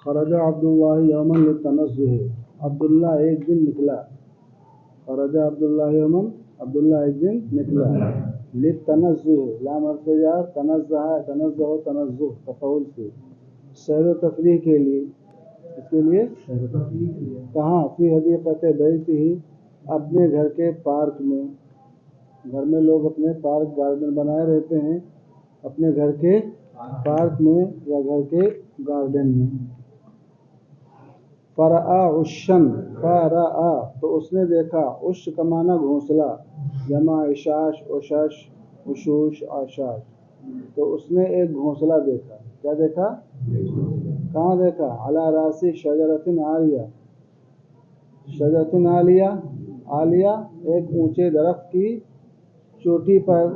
خرج عبداللہ یومن للتنزہ، عبداللہ ایک دن نکلا. خرج عبداللہ یومن، عبداللہ ایک دن نکلا. للتنزہ، لام حرف جر، تنزہ تنزہ و تنزہ تفعول سے، سیر و تفریح کے لیے. اس کے لیے سیر و تفریح کے لیے کہاں؟ فی حدیقۃ بیتہ، اپنے گھر کے پارک میں. گھر میں لوگ اپنے پارک گارڈن بنائے رہتے ہیں، اپنے گھر کے پارک میں یا گھر کے گارڈن میں. فرآ عشن، فرآ تو اس نے دیکھا، عش کا معنی گھونسلہ، جمع عشاش عشش عشوش آشاش. تو اس نے ایک گھونسلہ دیکھا. کیا دیکھا؟ کہاں دیکھا؟ علی راس شجرۃ عالیہ، شجرۃ عالیہ، عالیہ ایک اونچے درخت کی چوٹی پر.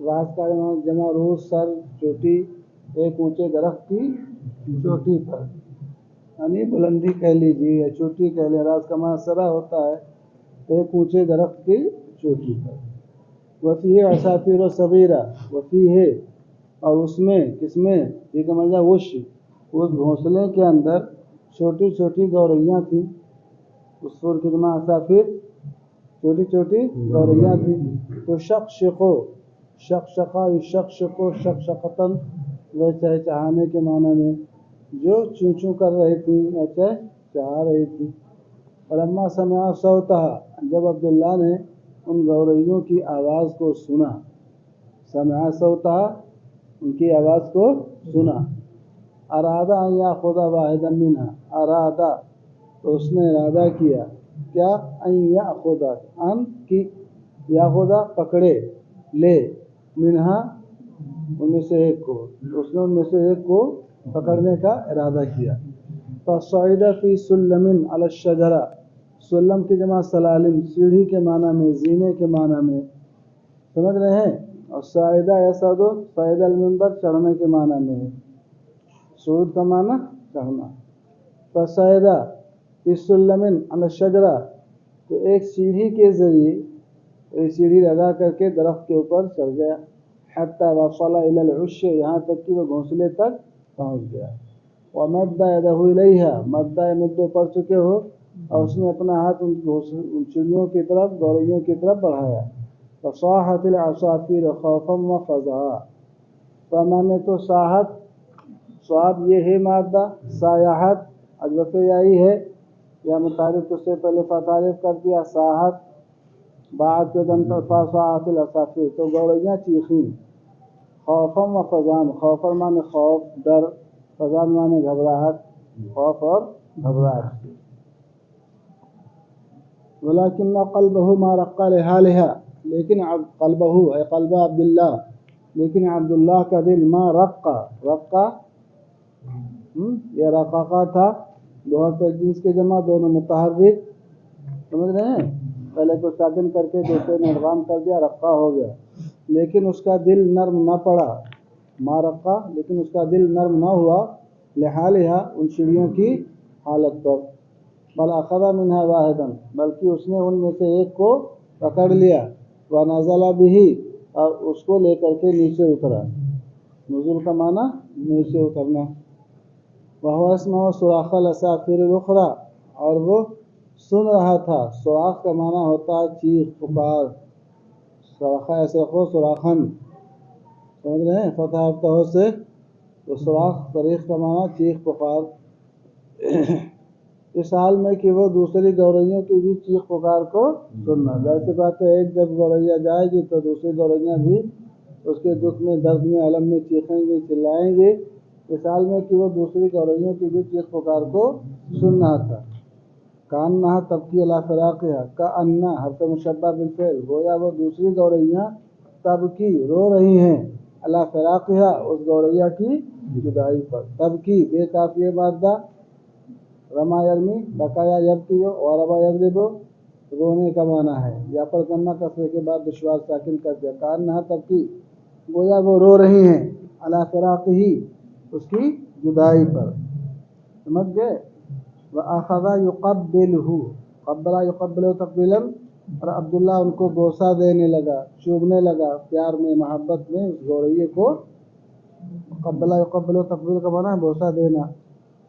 راس کا جمع روس، سر، چوٹی، ایک اونچے درخت کی چوٹی پر، یعنی بلندی کہہ لیجیے یا چوٹی کہہ لیں. راس کا معنی سرا ہوتا ہے، ایک اونچے درخت کی چوٹی پر. وفیہ عصافیر صغیرہ، وفیہ اور اس میں، کس میں؟ یہ کہ مطلب اس گھونسلے کے اندر چھوٹی چھوٹی گوریاں تھیں. اس سور کی جمع عصافیر، چھوٹی چھوٹی گوریاں تھیں. تو شقشقو، شقشقہ یشقشقو شقشقتاً، وہ چہچہانے کے معنی میں، جو چوں چوں کر رہی تھیں یا چہچہا رہی تھیں. فلما سمع صوتہا، جب عبداللہ نے ان گوریوں کی آواز کو سنا. سمع صوتہا، ان کی آواز کو سنا. ارادہ ان یاخذ واحدا منہا، ارادہ تو اس نے ارادہ کیا. کیا؟ ان یاخذ، ان کی، یاخذ پکڑے، لے، منہا ان میں سے ایک کو. اس نے ان میں سے ایک کو پکڑنے کا ارادہ کیا. فصعد فی سلم علی الشجرہ، سلم کی جمع سلالم، سیڑھی کے معنی میں، زینے کے معنی میں. سمجھ رہے ہیں؟ اور صاعدہ یصعد، صعد المنبر چڑھنے کے معنی میں ہے. صعود کا معنی چڑھنا. فصعد فی سلم علی الشجرہ، تو ایک سیڑھی کے ذریعے، ایک سیڑھی لگا کر کے درخت کے اوپر چڑھ گیا. حتی وصل الی العش، یہاں تک کہ وہ گھونسلے تک پہنچ گیا. ومد یدہ الیہا، مد مدو پڑھ چکے ہو، اور اس نے اپنا ہاتھ ان چڑیوں کی طرف، گوریوں کی طرف بڑھایا. فصاحت العصافیر خوفا وفزعا، فمانے تو صاحت، صاد یہ ہے مادہ، سایحت اجوف یائی ہے، یا متعارف اس سے پہلے فتعارف کر دیا. صاحت بعد کے دن پر فصاحت العصافیر، تو گوریاں چیخیں. خوفا وفزعا، خوفا مانے خوف، ڈر، فزع مانے گھبراہٹ، خوف اور گھبراہٹ. ولكن قلبه ما رق لحالها، لیکن قلبہ اے قلب عبداللہ، لیکن عبداللہ کا دل ما رقا، رقا یہ رقاقہ تھا، دو حرف جنس کے جمع، دونوں متحرک. سمجھ رہے ہیں؟ پہلے کو ساکن کر کے دوسرے نے ادغام کر دیا، رقا ہو گیا. لیکن اس کا دل نرم نہ پڑا، ما رقا، لیکن اس کا دل نرم نہ ہوا، لحالہا ان چڑیوں کی حالت پر. بل اخذ منها واحدا، بلکہ اس نے ان میں سے ایک کو پکڑ لیا. ونزل به، اور اس کو لے کر کے نیچے اترا. نزول کا معنی نیچے اترنا. وهو يسمع صراخ العصافیر الاخرى، اور وہ سن رہا تھا. صراخ کا معنی ہوتا ہے چیخ پکار. صراخ یصرخ صراخا، سمجھ رہے ہیں؟ فتح افتح سے تو صراخ، صریخ کا معنی چیخ پکار. اس حال میں کہ وہ دوسری گوریوں کی بھی چیخ پکار کو سننا. ظاہر بات ہے، ایک جب گوریا جائے گی تو دوسری گوریاں بھی اس کے دکھ میں، درد میں، علم میں چیخیں گی، چلائیں گے. اس حال میں کہ وہ دوسری گوریوں کی بھی چیخ پکار کو سننا تھا. کانہا تبکی علی فراقہا، کانہا حرف مشبہ بالفعل، گویا وہ دوسری گوریاں تبکی رو رہی ہیں، علی فراقہا اس گوریا کی جدائی پر. تبکی بے کافیہ مادہ، رما یرمی، بقایا یبکی، اور ربا یضرب رونے کا معنی ہے. یا پر ضمہ کسرے کے بعد دشوار ساکن کر دیا. کانہا تبکی، گویا وہ رو رہی ہیں، علی فراقہ اس کی جدائی پر. سمجھ گئے؟ وَأَخَذَ يُقَبِّلُهُ، قبلہ یقبلہ تقبیلا، اور عبداللہ ان کو بوسہ دینے لگا، چوبنے لگا، پیار میں، محبت میں اس گوریے کو قبلہ یقبل تقبیل کا معنی ہے بوسہ دینا،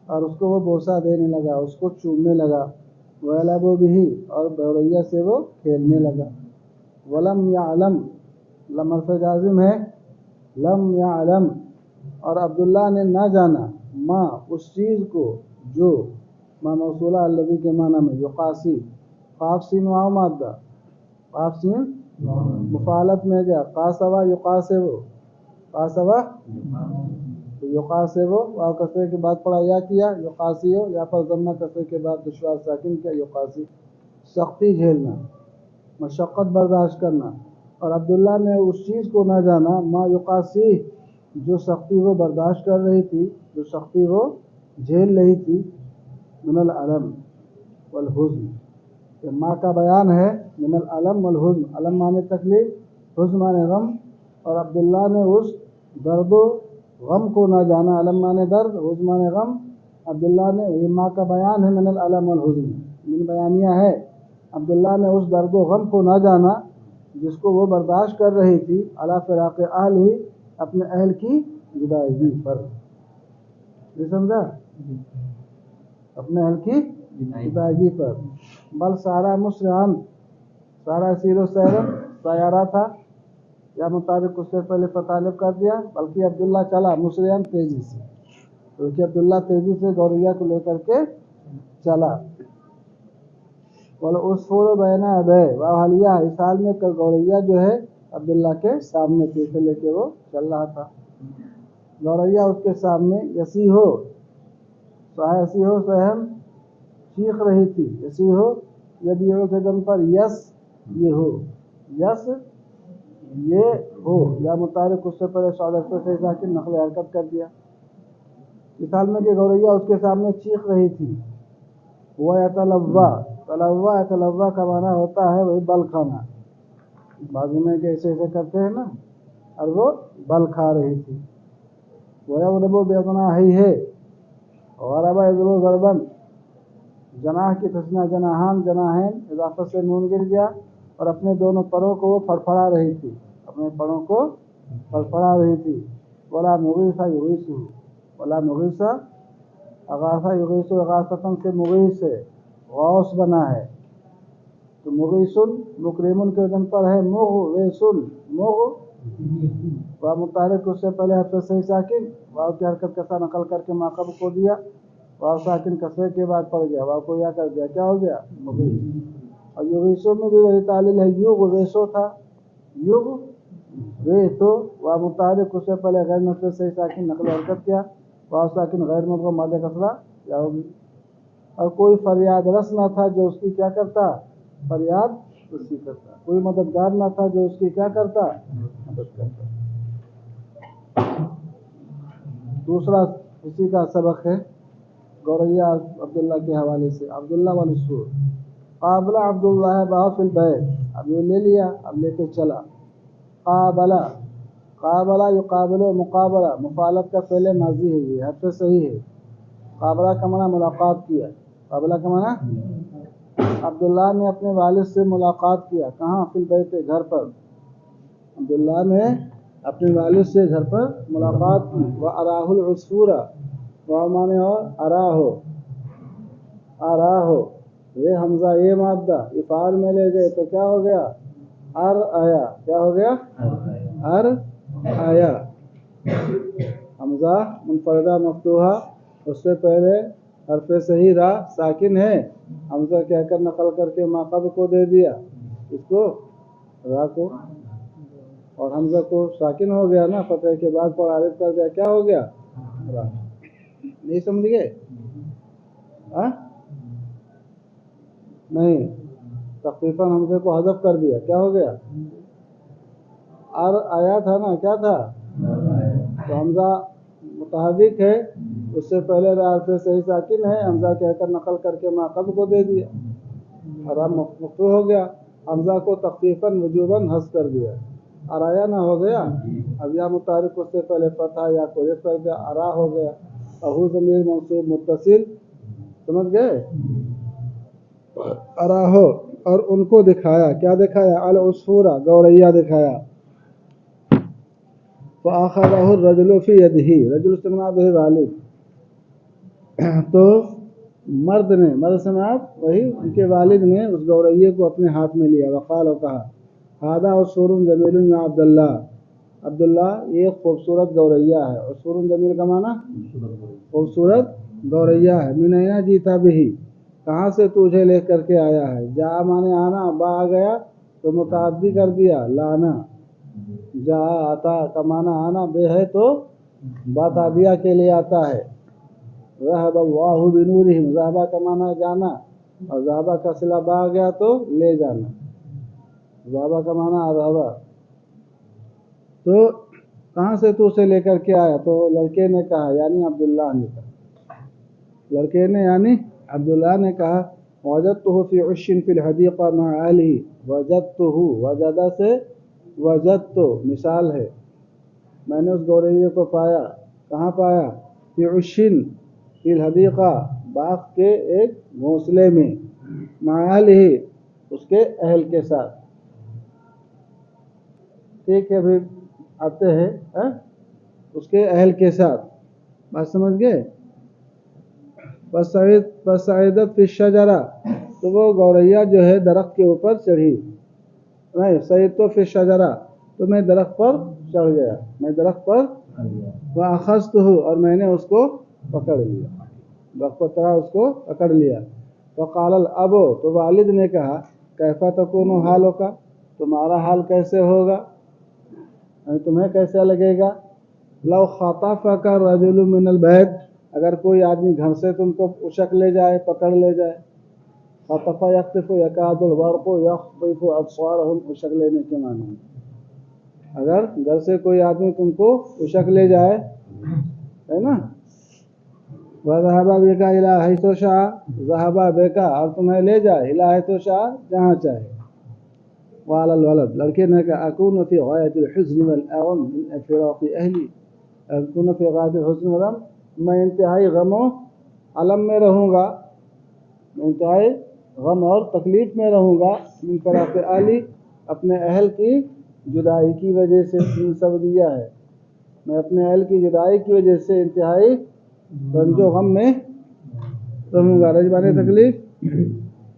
اور اس کو وہ بوسہ دینے لگا، اس کو چومنے لگا۔ وَيَلْعَبُ بِهِ اور گوریا سے وہ کھیلنے لگا۔ وَلَمْ يَعْلَمْ لم حرف جازم ہے، لم يعلم اور عبداللہ نے نہ جانا ما اس چیز کو جو ما موصولہ الذی کے معنی میں یقاسی، قاف سین واو مادہ، قاف سین مفعلت میں گیا، قاسوا یقاسو، قاسوا تو یقاسو واو کسرے کے بعد پڑھا یا کیا یقاسیو، یا پر ضمہ کسرے کے بعد دشوار ساکن کیا یقاسی، سختی جھیلنا، مشقت برداشت کرنا۔ اور عبداللہ نے اس چیز کو نہ جانا ما یقاسی جو سختی وہ برداشت کر رہی تھی، جو سختی وہ جھیل رہی تھی، من العلم والحزن، کہ ماں کا بیان ہے من العلم والحزن، علم معنی تکلیف، حزن معنی غم، اور عبداللہ نے اس درد و غم کو نہ جانا، علم معنی درد، حزن معنی غم، عبداللہ نے یہ ماں کا بیان ہے من العلم والحزن، من بیانیہ ہے، عبداللہ نے اس درد و غم کو نہ جانا جس کو وہ برداشت کر رہی تھی، علی فراق اہل ہی اپنے اہل کی جدائیگی پر، یہ سمجھا، اپنے اہل کی جدائیگی پر، بل سارا مسرعن، سارا سیر و سیرن سیارہ تھا، یا مطابق اس سے پہلے فتالب کر دیا، بلکہ عبداللہ چلا مسرعن تیزی سے، کیونکہ عبداللہ تیزی سے گوریا کو لے کر کے چلا۔ والعصفور بین یدیہ واحلیہ، اس حال میں گوریا جو ہے عبداللہ کے سامنے پیچھے لے کے وہ چل رہا تھا، گوریا اس کے سامنے یسیحو سہم چیخ رہی تھی، یسیحو یدیعو کے دم پر یس یہ ہو، یس یہ ہو، یا متعلق اس سے پہلے شعر سے ساکن نقل حرکت کر دیا، اس حال میں کہ گوریا اس کے سامنے چیخ رہی تھی۔ وہ یتلوّا، یتلوّا کا معنی ہوتا ہے وہی بل کھانا، بازی میں کہ ایسے ایسے کرتے ہیں نا، اور وہ بل کھا رہی تھی۔ وَيَضْرِبُ بِأَجْنَاحِهِ غَرَبَ يَضْرِبُ ضَرْبًا، جناح کی تسنیہ جناحان، جناحین اضافت سے نون گر گیا، اور اپنے دونوں پروں کو وہ پھڑپھڑا رہی تھی، اپنے پروں کو پھڑپھڑا رہی تھی۔ وَلَا مُغِيثَ يُغِيثُهُ، وَلَا مُغِيثَ اغاثہ یغیث، اغاثتاً سے مغیث ہے، غوث بنا ہے، تو مغیثن مکرمن کے وزن پر ہے مغویثن، و متحرک اس سے پہلے حرف صحیح ساکن، واو کی حرکت کسا نقل کر کے ماقب کو دیا، واو ساکن کسرے کے بعد پڑ گیا، واو کو یا کر دیا، کیا ہو گیا مغیث۔ اور یغیثو میں بھی وہی تعلیل ہے، یغویثو تھا، یغویثو، واو متحرک اس سے پہلے غیر نصب صحیح ساکن نقل حرکت کیا، واو ساکن غیر مدغم مادہ کسرہ کیا ہوگی۔ اور کوئی فریاد رس نہ تھا جو اس کی کیا کرتا، فریاد اس کی کرتا، کوئی مددگار نہ تھا جو اس کی کیا کرتا، مدد کرتا۔ دوسرا اسی کا سبق ہے گوریا عبداللہ کے حوالے سے، عبداللہ والسور قابلہ عبداللہ بہا فی البیت، اب یہ لے لیا، اب لے کے چلا، قابلہ، قابلہ یقابل مقابلہ، مفعلت کا فعل ماضی ہے، یہ حرف صحیح ہے، قابلہ کا معنی ملاقات کیا، قابلہ کا معنی عبداللہ نے اپنے والد سے ملاقات کیا، کہاں، فی البیت گھر پر، عبداللہ نے اپنے والد سے گھر پر ملاقات کی۔ وَأَرَاهُ الْعُصْفُورَ، وہ معنی اور اراہو، اراہو یہ حمزہ یہ مادہ افعال میں لے گئے تو کیا ہو گیا، ار آیا، کیا ہو گیا، ار آیا، حمزہ منفردہ مفتوحہ، اس سے پہلے حرف صحیح را ساکن ہے، حمزہ کہہ کر نقل کر کے ماقب کو دے دیا، اس کو را کو، اور حمزہ کو ساکن ہو گیا نا، فتح کے بعد پر عارف کر دیا، کیا ہو گیا را، نہیں سمجھ گئے، نہیں، تخفیفاً حمزے کو حذف کر دیا، کیا ہو گیا، ار آیا تھا نا، کیا تھا، تو حمزہ متحرک ہے، اس سے پہلے حرف صحیح ساکن ہے، حمزہ کہہ کر نقل کر کے ماقب کو دے دیا، اور اب مفتوح ہو گیا، حمزہ کو تخفیفاً وجوباً حذف کر دیا، ارایا نہ ہو گیا، اب یا متحرک اس سے پہلے فتح یا کو حذف کر دیا، ارا ہو گیا، اہو ضمیر منصوب متصل، سمجھ گئے، اراہو، اور ان کو دکھایا، کیا دکھایا، العصفورہ گوریا دکھایا، فأخذه الرجل في يده، رجل سے مراد ہے والد، تو مرد سے مراد وہی ان کے والد نے اس گوریے کو اپنے ہاتھ میں لیا، وقال و کہا هذا عصفور جمیل یا عبداللہ یہ خوبصورت گوریا ہے، عصفور جمیل کا معنی خوبصورت گوریا ہے، من اینا جیتا بہی کہاں سے تجھے لے کر کے آیا ہے، جا مانے آنا، با آ گیا تو متعدی کر دیا، لانا، جا آتا کا معنی آنا، بے ہے تو باتادیہ کے لیے آتا ہے، ذهب اللہ بنورہم، ذهب کا معنی جانا، اور ذهب کا صلہ با آ گیا تو لے جانا، ذهب کا معنی ذهب، تو کہاں سے تو اسے لے کر کے آیا، تو لڑکے نے کہا یعنی عبداللہ نے کہا، لڑکے نے یعنی عبداللہ نے کہا وجدته فی عش فی الحدیقہ مع اہلہ، وجدته، وجدہ سے وجدت مثال ہے، میں نے اس گوریے کو پایا، کہاں پایا، فی عش فی الحدیقہ، باغ کے ایک گھونسلے میں، مع اہلہ، اس کے اہل کے ساتھ، ٹھیک ہے بھی آتے ہیں اس کے اہل کے ساتھ، بات سمجھ گئے، فصعدت فی الشجرہ، تو وہ گوریا جو ہے درخت کے اوپر چڑھی، نہیں صعدت فی الشجرہ، تو میں درخت پر چڑھ گیا، میں درخت پر، واخذتہ، اور میں نے اس کو پکڑ لیا، درخت پر چڑھا اس کو پکڑ لیا، فقال الاب، تو والد نے کہا کیف تکون حالک، تمہارا حال کیسے ہوگا، یعنی تمہیں کیسا لگے گا، لو خطفک رجل من البیت، اگر کوئی آدمی گھر سے تم کو اچک لے جائے، پکڑ لے جائے، خطف یخطف یکاد البرق یخطف ابصارهم، اچک لینے کے معنی ہے، اگر گھر سے کوئی آدمی تم کو اچک لے جائے، ہے نا، وذهب بك الى حيث شاء، ذهب بك، اور تمہیں لے جائے، الى حيث شاء، جہاں چاہے، قال الولد، لڑکے نے کہا اكون في غاية الحزن والألم من فراق اہلی، اكون في غاية الحزن والألم، میں انتہائی غم و علم میں رہوں گا، میں انتہائی غم اور تکلیف میں رہوں گا، من فراق اہلی، اپنے اہل کی جدائی کی وجہ سے، سب دیا ہے، میں اپنے اہل کی جدائی کی وجہ سے انتہائی رنج و غم میں رہوں گا، رنج مانے تکلیف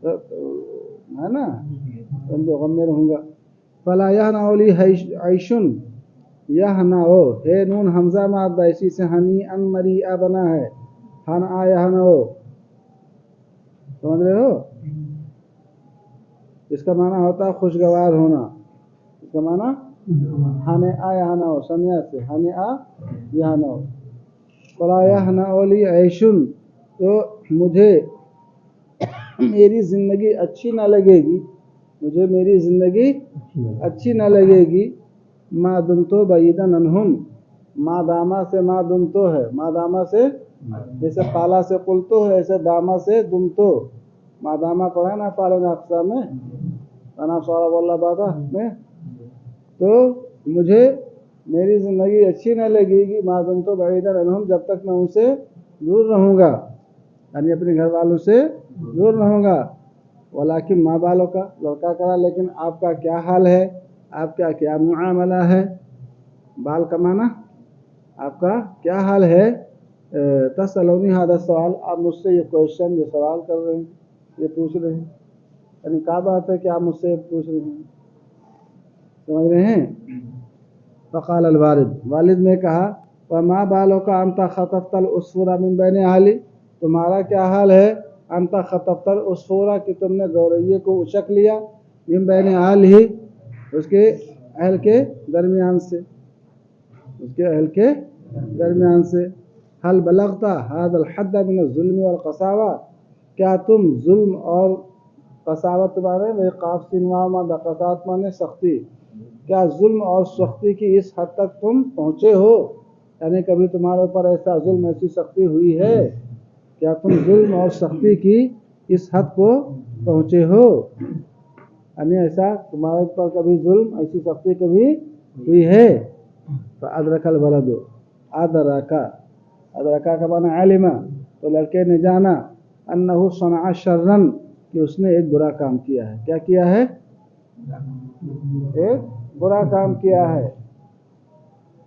ہے نا، رنج و غم میں رہوں گا، فلا یہنأ لی عیش، یہنأ ہے نون حمزہ مادہ، اسی سے ہنی ان مریعہ بنا ہے، ہنأ یہنأ، سمجھ رہے ہو، اس کا معنی ہوتا ہے خوشگوار ہونا، اس کا معنی ہنأ یہنأ، سمیا سے ہنأ یہنأ، فلا یہنأ لی عیش، تو مجھے میری زندگی اچھی نہ لگے گی، مجھے میری زندگی اچھی نہ لگے گی، ما دمتو بعیدا عنہم، ما داما سے ما دمتو ہے، ما داما سے جیسے پالا سے قلتو ہے، ایسے داما سے دمتو، ما داما پڑھا نا پالنا اقسام میں، انا صورب اللہ بادہ میں، تو مجھے میری زندگی اچھی نہ لگے گی، ما دمتو بعیدا عنہم، جب تک میں ان سے دور رہوں گا، یعنی اپنے گھر والوں سے دور رہوں گا، ولیکن ماں بالوں کا، لڑکا کرا لیکن آپ کا کیا حال ہے، آپ کا کیا معاملہ ہے، بال کا معنی آپ کا کیا حال ہے، تسألونی هذا السوال، آپ مجھ سے یہ کوشچن، یہ سوال کر رہے ہیں، یہ پوچھ رہے ہیں، یعنی کیا بات ہے کہ آپ مجھ سے پوچھ رہے ہیں، سمجھ رہے ہیں، فقال الوالد، والد نے کہا وما بالک انت خطفت العصفور من بین اہلی، تمہارا کیا حال ہے، انت خطفت العصفور، کہ تم نے گوریے کو اچک لیا، من بین اہلہ، اس کے اہل کے درمیان سے، اس کے اہل کے درمیان سے، حل بلغت هذا الحد من الظلم والقساوہ، کیا تم ظلم اور قساوت مانے وہ قاف سین واو مادہ، قساوت مانے سختی، کیا ظلم اور سختی کی اس حد تک تم پہنچے ہو، یعنی کبھی تمہارے اوپر ایسا ظلم، ایسی سختی ہوئی ہے، کیا تم ظلم اور سختی کی اس حد کو پہنچے ہو، یعنی ایسا تمہارے اوپر کبھی ظلم، ایسی سختی کبھی ہوئی ہے، فادرک الولد، ادرکا کا معنی علم، تو لڑکے نے جانا، انہ صنع شرا، کہ اس نے ایک برا کام کیا ہے، کیا کیا ہے، ایک برا کام کیا ہے،